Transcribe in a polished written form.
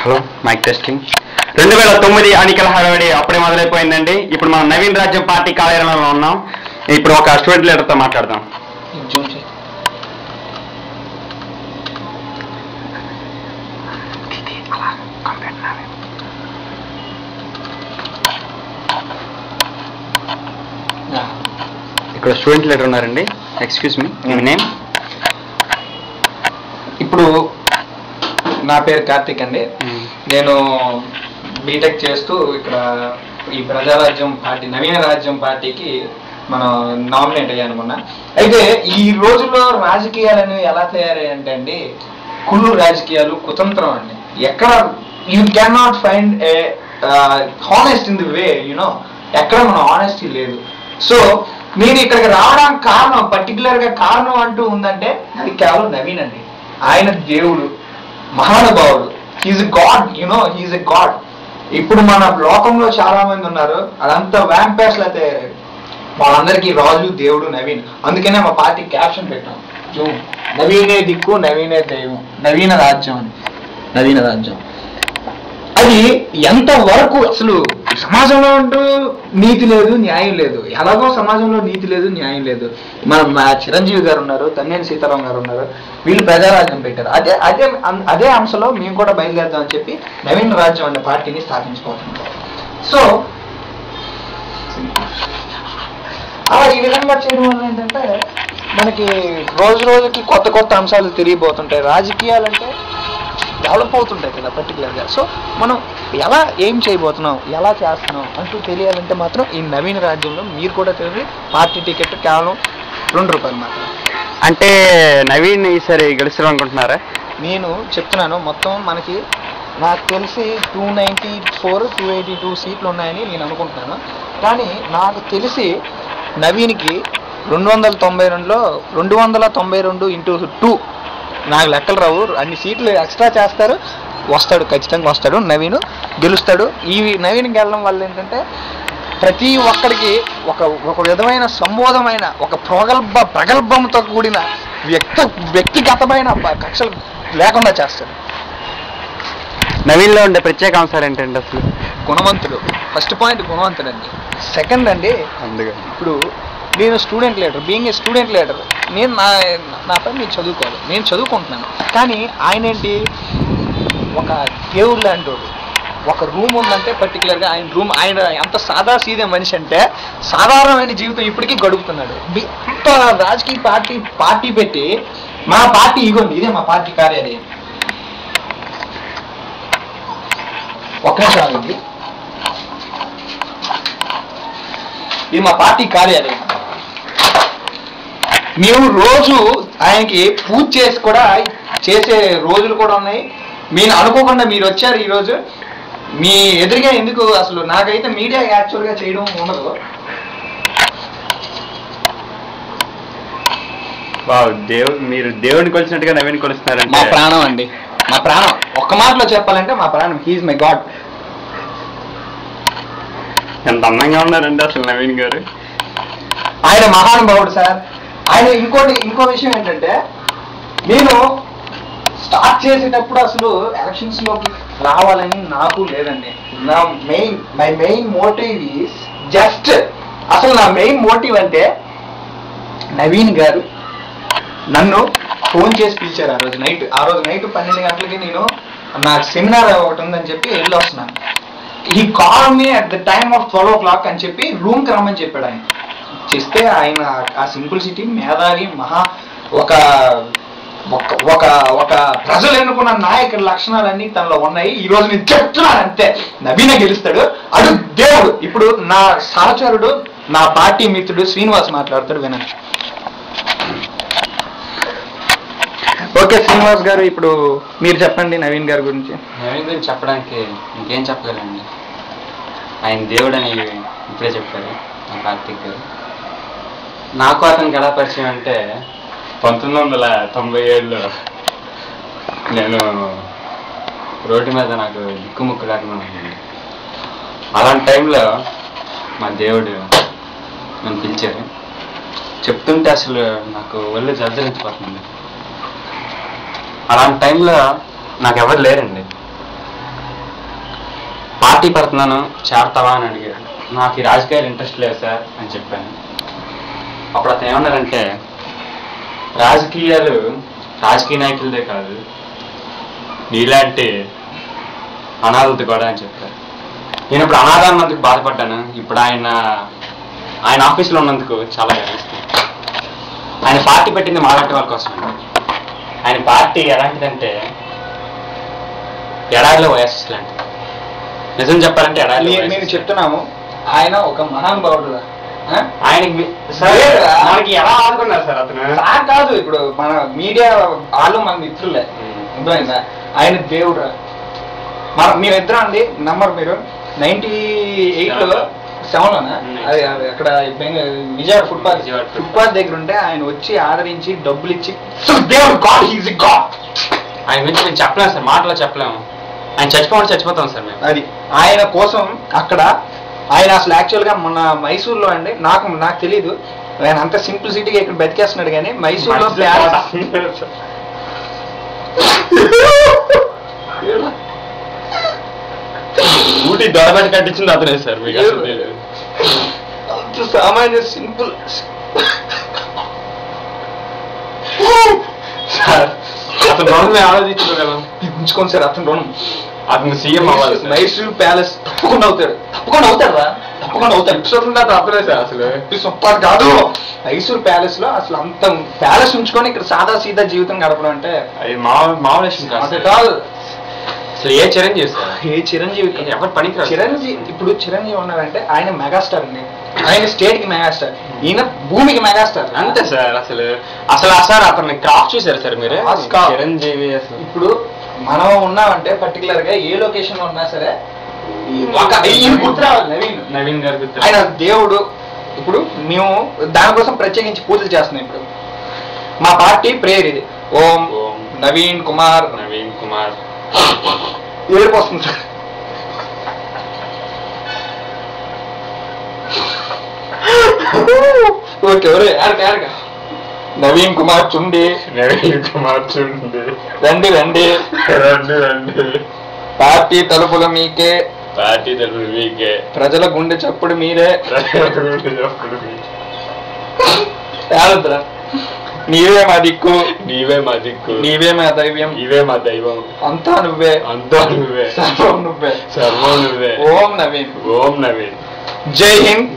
Hello mic testing 2009 ఎన్నికల హడావిడి అప్పుడే మొదలైపోయిందండి. ఇప్పుడు మనం నవీన్ రాజ్యం పార్టీ కార్యాలయంలో ఉన్నాం. ఇప్పుడు ఒక స్టూడెంట్ లీడర్తో మాట్లాడదాం. ఇక్కడ స్టూడెంట్ లీడర్ ఉన్నారండి. ఎక్స్క్యూజ్ మీ, మీ నేమ్? ఇప్పుడు నా పేరు కార్తిక్ అండి. నేను బీటెక్ చేస్తూ ఇక్కడ ఈ ప్రజారాజ్యం పార్టీ, నవీన రాజ్యం పార్టీకి మనం నామినేట్ అయ్యాను మొన్న. అయితే ఈ రోజుల్లో రాజకీయాలు అనేవి ఎలా తయారయ్యాయంటే అండి, కుళ్ళు రాజకీయాలు, కుతంత్రం అండి. ఎక్కడ you can not find a honest in the way, you know, ఎక్కడ మన హానెస్టీ లేదు. సో నేను ఇక్కడికి రావడానికి కారణం, పర్టికులర్గా కారణం అంటూ ఉందంటే అది కేవలం నవీన్ అండి. ఆయన దేవుడు, మహానుభావుడు, he's a god, you know, he's a god. ఇప్పుడు మన లోకంలో చాలా మంది ఉన్నారు, అదంతా వ్యాంపైర్స్ లా తయారయ్యారు. వాళ్ళందరికీ రాజు, దేవుడు నవీన్. అందుకనే మా పార్టీ క్యాప్షన్ పెట్టాం, నవీనే దిక్కు, నవీనే దైవం, నవీన రాజ్యం అని. నవీన రాజ్యం అది ఎంత వరకు అసలు సమాజంలో అంటూ నీతి లేదు, న్యాయం లేదు. ఎలాగో సమాజంలో నీతి లేదు, న్యాయం లేదు. మా చిరంజీవి గారు ఉన్నారు, తన్నేని సీతారాం గారు ఉన్నారు, వీళ్ళు ప్రజారాజ్యం పెట్టారు. అదే అంశంలో మేము కూడా బయలుదేరదామని చెప్పి నవీన రాజ్యం అనే పార్టీని స్థాపించుకోవాలి. సో అలా ఈ విధంగా చేయడం వల్ల ఏంటంటే మనకి రోజు రోజుకి కొత్త కొత్త అంశాలు తెలియబోతుంటాయి. రాజకీయాలు అంటే డెవలప్ అవుతుంటాయి కదా పర్టికులర్గా. సో మనం ఎలా ఏం చేయబోతున్నాం, ఎలా చేస్తున్నాం అంటూ తెలియాలంటే మాత్రం ఈ నవీన రాజ్యంలో మీరు కూడా తెలియదు. పార్టీ టికెట్ కేవలం ₹2 మాత్రం. అంటే నవీన్ ఈసారి గెలుస్తాం అనుకుంటున్నారా? నేను చెప్తున్నాను, మొత్తం మనకి నాకు తెలిసి 294, 282 సీట్లు ఉన్నాయని నేను అనుకుంటున్నాను. కానీ నాకు తెలిసి నవీన్కి 292లో 292 × 2, నాకు లెక్కలు రావు, అన్ని సీట్లు ఎక్స్ట్రా చేస్తారు, వస్తాడు, ఖచ్చితంగా వస్తాడు, నవీన్ గెలుస్తాడు. ఈ నవీన్ గెలడం వల్ల ఏంటంటే ప్రతి ఒక్కడికి ఒక విధమైన సంబోధమైన, ఒక ప్రగల్భంతో కూడిన వ్యక్తిగతమైన కక్షలు లేకుండా చేస్తాడు. నవీన్లో ఉండే ప్రత్యేక అంశాలు ఏంటండి? అసలు గుణవంతుడు. ఫస్ట్ పాయింట్ గుణవంతుడు అండి. సెకండ్ అండి, ఇప్పుడు నేను student leader, being a student leader, నేను నా పని నేను చదువుకోవాలి, నేను చదువుకుంటున్నాను. కానీ ఆయన ఏంటి, ఒక దేవుడు లాంటి వాడు. ఒక రూమ్ ఉందంటే పర్టికులర్గా ఆయన ఎంత సాదా సీదే మనిషి అంటే సాధారణమైన జీవితం ఇప్పటికీ గడుపుతున్నాడు. అంత రాజకీయ పార్టీ పెట్టి, మా పార్టీ ఇగోండి, ఇదే మా పార్టీ కార్యాలయం. ఒక్కసారి ఇది మా పార్టీ కార్యాలయం. మేము రోజు ఆయనకి పూజ చేసి కూడా చేసే రోజులు కూడా ఉన్నాయి. మీరు అనుకోకుండా మీరు వచ్చారు ఈరోజు, మీ ఎదురుగా ఎందుకు, అసలు నాకైతే మీడియా యాక్చువల్గా చేయడం ఉండదు. మీరు దేవుడిని కొలిసినట్టుగా నవీన్ కొలుస్తున్నారంటే మా ప్రాణం అండి, మా ప్రాణం. ఒక్క మాటలో చెప్పాలంటే మా ప్రాణం. He's my god. ఎంత అందంగా ఉన్నారండి అసలు నవీన్ గారు. ఆయన మహానుభావుడు సార్. ఆయన ఇంకో విషయం ఏంటంటే, నేను స్టార్ట్ చేసేటప్పుడు అసలు ఎలక్షన్స్లోకి రావాలని నాకు లేదండి. My main motive is just, అసలు నా మెయిన్ మోటివ్ అంటే నవీన్ గారు నన్ను ఫోన్ చేసి పిలిచారు ఆ రోజు నైట్ 12 గంటలకి. నేను నాకు సెమినార్ ఒకటి ఉందని చెప్పి వెళ్ళి వస్తున్నాను. ఈ call me at the time of 12 o'clock అని చెప్పి రూమ్కి రమ్మని చెప్పాడు. ఆయన చేస్తే ఆయన ఆ సింప్లిసిటీ, మేధావి, ఒక ప్రజలు ఎన్నుకున్న నాయకుడి లక్షణాలన్నీ తనలో ఉన్నాయి. ఈ రోజు నేను చెప్తున్నాను అంతే, నవీన గెలుస్తాడు, అడు దేవుడు. ఇప్పుడు నా సహచరుడు, నా పార్టీ మిత్రుడు శ్రీనివాస్ మాట్లాడతాడు, వినండి. ఓకే శ్రీనివాస్ గారు, ఇప్పుడు మీరు చెప్పండి నవీన్ గారి గురించి. నవీన్ గురించి చెప్పడానికి ఇంకేం చెప్పగలండి. ఆయన దేవుడు అని ఇప్పుడే చెప్పారు నా కార్తీక్ గారు. నాకు అతనికి ఎలా పరిచయం అంటే 1997లో నేను రోడ్డు మీద నాకు దిక్కుముక్కు లేకుండా ఉంటుంది. అలాంటి టైంలో మా దేవుడు నన్ను పిలిచారు. చెప్తుంటే అసలు నాకు ఒళ్ళు జర్జరించిపోతుంది. అలాంటి టైంలో నాకు ఎవరు లేరండి. పార్టీ పెడుతున్నాను చేరతావా అని అడిగాడు. నాకు ఈ రాజకీయాలు ఇంట్రెస్ట్ లేదు సార్ అని చెప్పాను. అప్పుడు అతను ఏమన్నారంటే రాజకీయాలు రాజకీయ నాయకులదే కాదు నీలాంటి అనాథత కూడా అని చెప్పారు. నేను ఇప్పుడు అనాథ అన్నందుకు బాధపడ్డాను. ఇప్పుడు ఆయన ఆఫీస్లో ఉన్నందుకు చాలా గర్విస్తాను. ఆయన పార్టీ పెట్టింది మాలాంటి వాళ్ళ కోసం. ఆయన పార్టీ ఎలాంటిదంటే ఎడారిలో ఓఎస్ఎస్ లాంటిది. నిజం చెప్పాలంటే ఎడారిలో నేను చెప్తున్నాము ఆయన ఒక మహానుభావుడు. ఆయనకి మనకి ఎలా ఆదుకున్నారు సార్ అతను కాదు. ఇప్పుడు మన మీడియా వాళ్ళు మన మిత్రులే. అర్థమైందా? ఆయన దేవుడు. మీరిద్దరం అండి నంబర్ మీరు 98లో 7లోనా అది అక్కడ విజయవాడ ఫుట్పాత్ దగ్గర ఉంటే ఆయన వచ్చి ఆదరించి డబ్బులు ఇచ్చి దేవుడు గాడ్ హీజ్ ఎ గాడ్. ఆయన గురించి మేము చెప్పలేము సార్, మాటలో చెప్పలేము. ఆయన చచ్చిపోతాం సార్ మేము. అది ఆయన కోసం అక్కడ ఆయన అసలు యాక్చువల్గా మన మైసూర్లో అండి నాకు తెలియదు ఆయన అంత సింప్లిసిటీగా ఇక్కడ బతికేస్తున్నాడు. కానీ మైసూర్లో ఊటీ దొరబెట్టి కట్టించింది అతనే సార్. మీకు సామాన్య సింపుల్ అతను రుణం ఆలోచించడం కదా ఉంచుకోండి సార్. అతను రుణం అతను సీఎం అవ్వాలి. మైసూర్ ప్యాలెస్ తప్పకుండా అవుతాడు. తప్పకుండా అవుతాడు సార్. అసలు సూపర్ కాదు. మైసూర్ ప్యాలెస్ లో అసలు అంత ప్యాలెస్ ఉంచుకొని ఇక్కడ సాదా సీదా జీవితం గడపడం అంటే అది మామూలు విషయం కాదు. అసలు ఏ చిరంజీవి సార్, ఏ చిరంజీవి ఎవరు పనికి చిరంజీవి. ఇప్పుడు చిరంజీవి ఉన్నారంటే ఆయన మెగాస్టార్ అండి. ఆయన స్టేట్ కి మెగాస్టార్, ఈయన భూమికి మెగాస్టార్. అంతే సార్. అసలు సార్ అతన్ని క్రాఫ్ చూసారు సార్ మీరు. చిరంజీవి అసలు ఇప్పుడు మనం ఉన్నామంటే పర్టికులర్ గా ఏ లొకేషన్ లో ఉన్నా సరే గుర్తు రావాలి. నవీన్ గారు గుర్తు. ఆయన దేవుడు. ఇప్పుడు మేము దానికోసం ప్రత్యేకించి పూజలు చేస్తున్నాం. ఇప్పుడు మా పార్టీ ప్రేయర్ ఇది. ఓం నవీన్ కుమార్ ఏడుపు వస్తుంది సార్. ఓకే ఎవరు నవీన్ కుమార్ చుండి రండి పార్టీ తలుపుల మీకే ప్రజల గుండె చప్పుడు మీరే. నీవే మా దిక్కు నీవే మా దైవం అంతా నువ్వే సర్వం నువ్వే. ఓం నవీన్. జై హింద్.